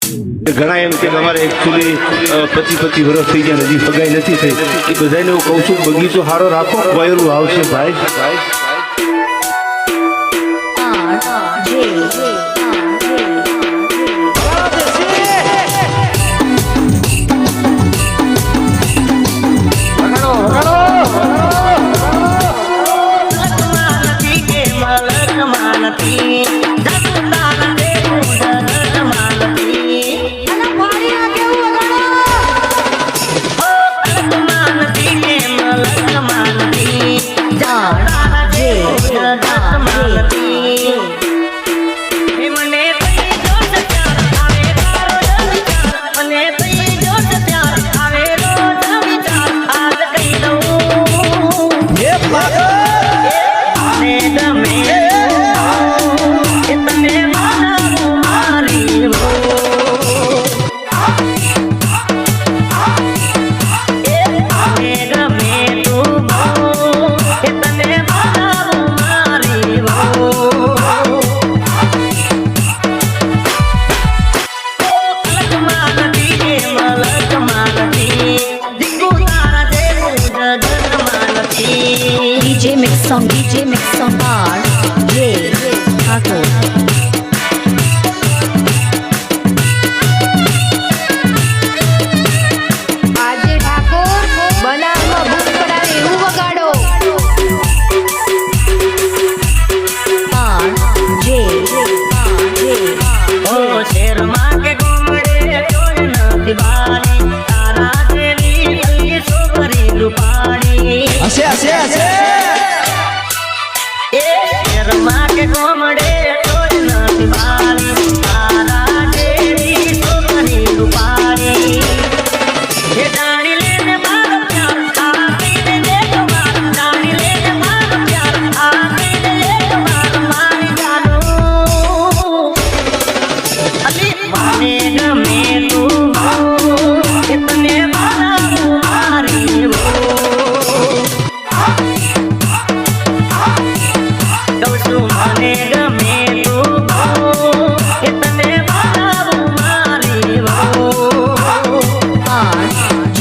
ઘણા એમ કે અમારે એકચ્યુઅલી 25 વર્ષ થઈ ગયા હજી સગાઈ નથી થઈ એ બધાને હું કહું છું બગીચો સારો રાખો કોયરું આવશે ભાઈ DJ Mix on R J Thakur આજે ઠાકોર બનાવમાં ભૂખ પડાવે એવું વગાડો R J ઓ શેરમાં કે ગોમડે કોઈ નથી બારી તારા જેવી અલી છોકરી રૂપાણી હશે શેરમાં કે ગોમડે કોઈ નથી બારી તારા જેવી છોકરી રૂપાણી એ જાણી લેને મારો પ્યાર આ કહીને દેખ મારો જાણી લેને મારો પ્યાર આ કહીને દેખ મારો મારી જાનો અલી મને ગમે તું એ તને મારું મારી મને ગમે તું એ તને મારું મારી R J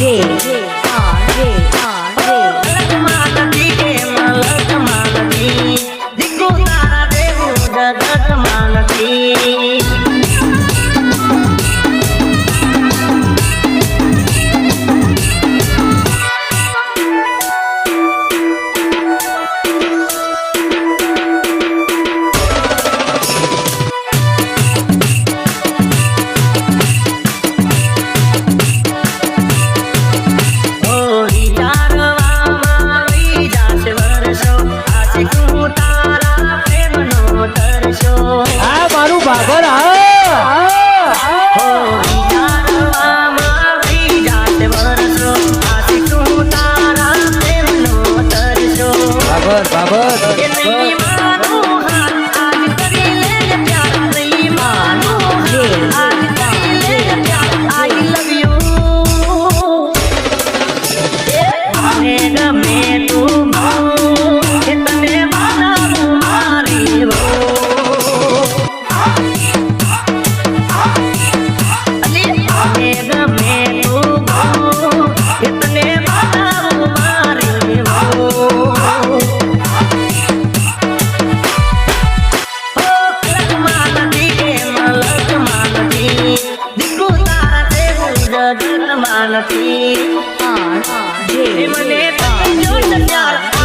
માલતી કે મલક માલતી દીકુ તારા દેવું જગત માલતી R J મને તને જો પ્યાર